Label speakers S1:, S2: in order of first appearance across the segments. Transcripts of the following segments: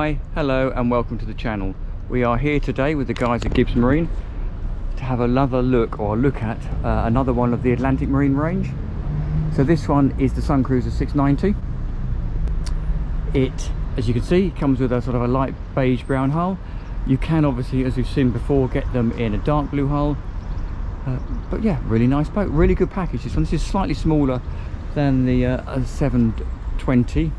S1: Hi, hello and welcome to the channel. We are here today with the guys at Gibbs Marine to have another look at another one of the Atlantic Marine range. So this one is the Sun Cruiser 690. It, as you can see, comes with a sort of a light beige brown hull. You can obviously, as we've seen before, get them in a dark blue hull. But yeah, really nice boat, really good package. This one, this is slightly smaller than the 720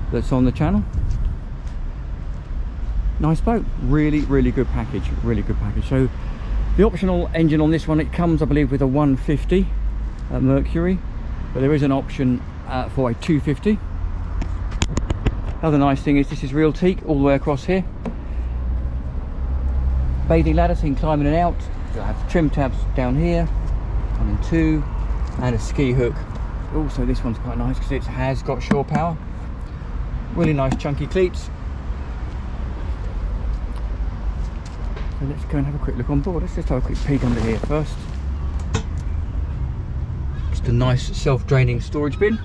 S1: that's on the channel. Nice boat, really good package, So the optional engine on this one, it comes I believe with a 150 Mercury, but there is an option for a 250. Other nice thing is this is real teak all the way across here. Bathing ladder, so you can climb in and out. You'll have trim tabs down here, 1 and 2, and a ski hook. Also this one's quite nice because it has got shore power. Really nice chunky cleats. So let's go and have a quick look on board. Let's just have a quick peek under here first. Just a nice self-draining storage bin.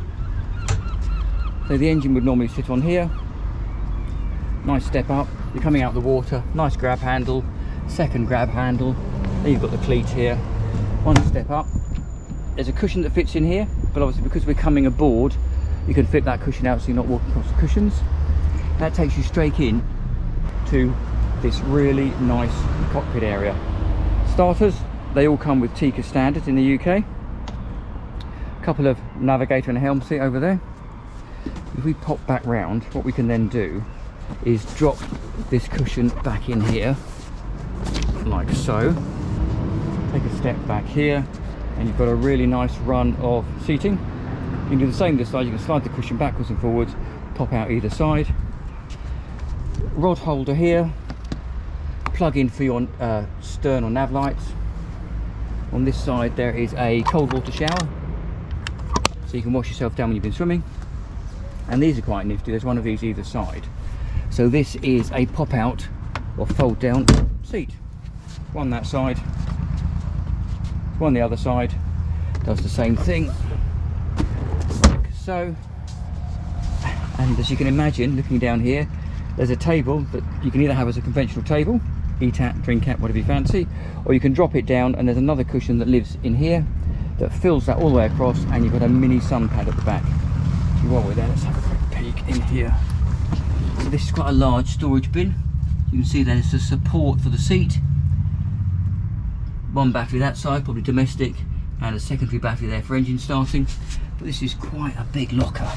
S1: So the engine would normally sit on here. Nice step up. You're coming out of the water. Nice grab handle. Second grab handle. Then you've got the cleat here. One step up. There's a cushion that fits in here, but obviously because we're coming aboard, you can flip that cushion out so you're not walking across the cushions. That takes you straight in to this really nice cockpit area. Starters, they all come with teak as standard in the UK. A couple of navigator and helm seat over there. If we pop back round, what we can then do is drop this cushion back in here, like so. Take a step back here, and you've got a really nice run of seating. You can do the same this side. You can slide the cushion backwards and forwards, pop out either side. Rod holder here, plug in for your stern or nav lights. On this side there is a cold water shower, so you can wash yourself down when you've been swimming. And these are quite nifty, there's one of these either side. So this is a pop out or fold down seat. One that side, one the other side, does the same thing. So, and as you can imagine, looking down here, there's a table that you can either have as a conventional table, eat at, drink at, whatever you fancy, or you can drop it down and there's another cushion that lives in here that fills that all the way across, and you've got a mini sun pad at the back. So while we're there, let's have a quick peek in here. So this is quite a large storage bin. You can see there's a support for the seat. One battery that side, probably domestic, and a secondary battery there for engine starting. But this is quite a big locker.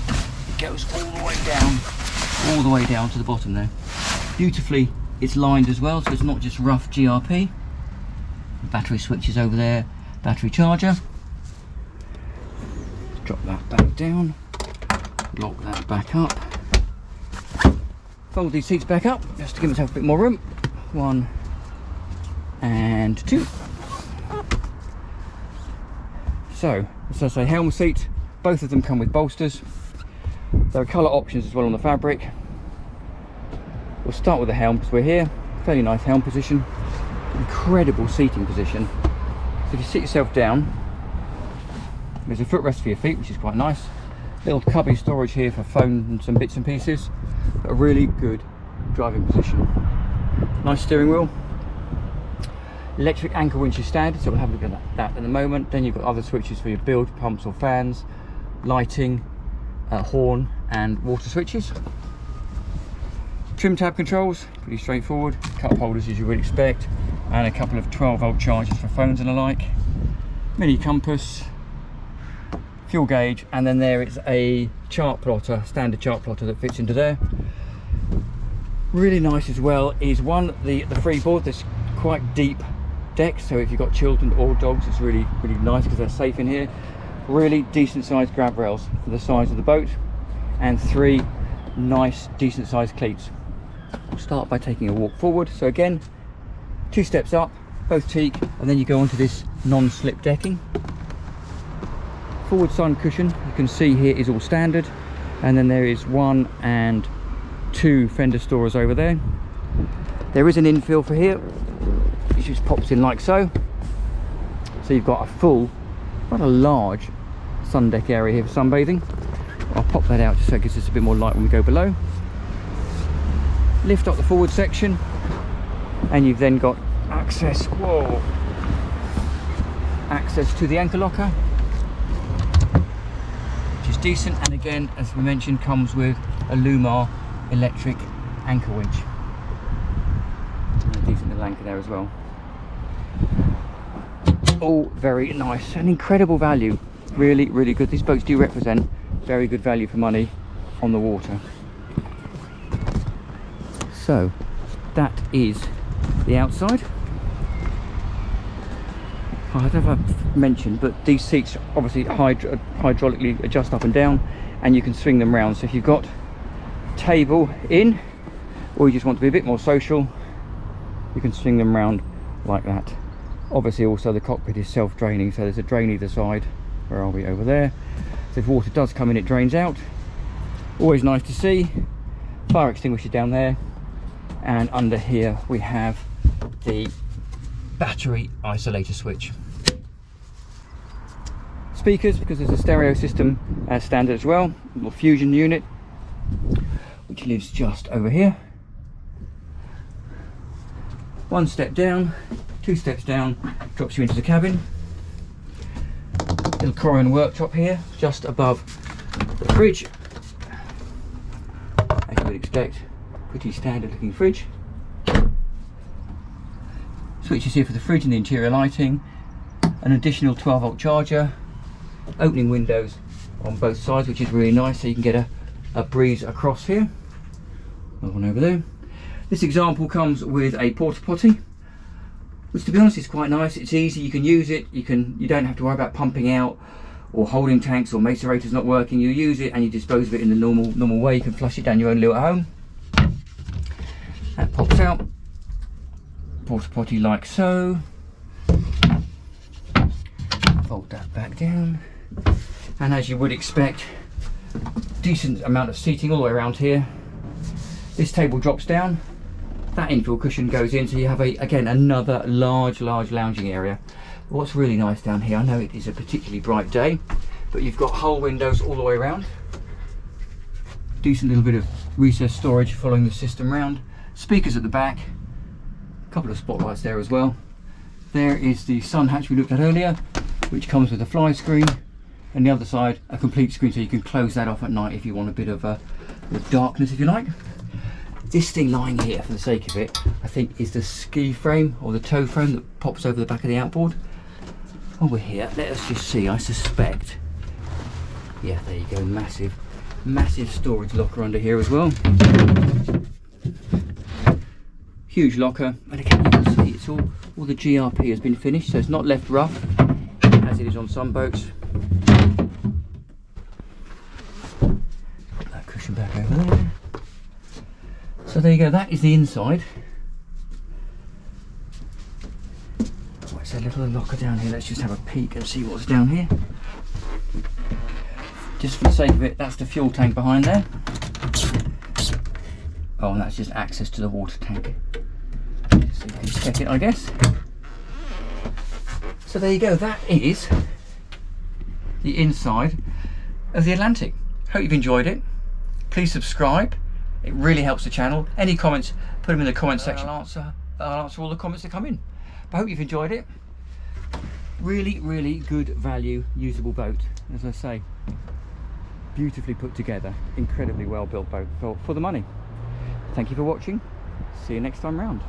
S1: It goes all the way down to the bottom there. Beautifully, it's lined as well, so it's not just rough GRP. Battery switches over there, battery charger. Drop that back down, lock that back up. Fold these seats back up just to give myself a bit more room. 1 and 2. So, as I say, helm seat. Both of them come with bolsters. There are colour options as well on the fabric. We'll start with the helm because we're here. Fairly nice helm position. Incredible seating position. So if you sit yourself down, there's a footrest for your feet, which is quite nice. Little cubby storage here for phone and some bits and pieces. But a really good driving position. Nice steering wheel. Electric anchor winch is standard, so we'll have a look at that in a moment. Then you've got other switches for your bilge pumps or fans, lighting, horn and water switches. Trim tab controls, pretty straightforward. Cup holders as you would expect, and a couple of 12-volt chargers for phones and the like. Mini compass, fuel gauge, and then there is a chart plotter, standard chart plotter that fits into there. Really nice as well is the freeboard. This quite deep deck, so if you've got children or dogs, it's really nice because they're safe in here. Really decent sized grab rails for the size of the boat, and 3 nice decent sized cleats. We'll start by taking a walk forward. So again, 2 steps up, both teak, and then you go onto this non-slip decking. Forward sun cushion, you can see here, is all standard, and then there is 1 and 2 fender storers over there. There is an infill for here, which just pops in like so. So you've got a full, quite a large sun deck area here for sunbathing. I'll pop that out just so it gives us a bit more light when we go below. Lift up the forward section, and you've then got access, whoa, access to the anchor locker, which is decent, and again, as we mentioned, comes with a Lumar electric anchor winch. And a decent little anchor there as well. All very nice and incredible value. Really, really good. These boats do represent very good value for money on the water. So that is the outside. I don't know if I've mentioned, but these seats obviously hydraulically adjust up and down, and you can swing them round. So if you've got table in, or you just want to be a bit more social, you can swing them round like that. Obviously also the cockpit is self-draining, so there's a drain either side. Where are we? Over there. So if water does come in, it drains out. Always nice to see. Fire extinguisher down there, and under here we have the battery isolator switch. Speakers, because there's a stereo system as standard as well. A little fusion unit, which lives just over here. One step down, 2 steps down, drops you into the cabin. Little Corian worktop here, just above the fridge. As you would expect, pretty standard looking fridge. Switches here for the fridge and the interior lighting. An additional 12-volt charger. Opening windows on both sides, which is really nice, so you can get a breeze across here. Another one over there. This example comes with a portapotti, which to be honest is quite nice. It's easy, you can use it, you don't have to worry about pumping out or holding tanks or macerators not working. You use it and you dispose of it in the normal way. You can flush it down your own loo at home. That pops out, portapotti like so. Fold that back down, and as you would expect, decent amount of seating all the way around here. This table drops down, that infill cushion goes in, so you have again another large lounging area. But what's really nice down here, I know it is a particularly bright day, but you've got whole windows all the way around. Decent little bit of recessed storage following the system round. Speakers at the back, a couple of spotlights there as well. There is the sun hatch we looked at earlier, which comes with a fly screen, and the other side a complete screen, so you can close that off at night if you want a bit of darkness, if you like. This thing lying here, for the sake of it, I think is the ski frame or the tow frame that pops over the back of the outboard. Over here, let us just see. I suspect, yeah, there you go, massive storage locker under here as well. Huge locker, and again you can see it's all the GRP has been finished, so it's not left rough as it is on some boats. Put that cushion back over there. So there you go, that is the inside. What's a little locker down here? Let's just have a peek and see what's down here. Just for the sake of it, that's the fuel tank behind there. Oh, and that's just access to the water tank. So you can check it, I guess. So there you go, that is the inside of the Atlantic. Hope you've enjoyed it. Please subscribe. It really helps the channel. Any comments, put them in the comment section. I'll answer all the comments that come in. But I hope you've enjoyed it. Really good value, usable boat. As I say, beautifully put together, incredibly well built boat for the money. Thank you for watching. See you next time round.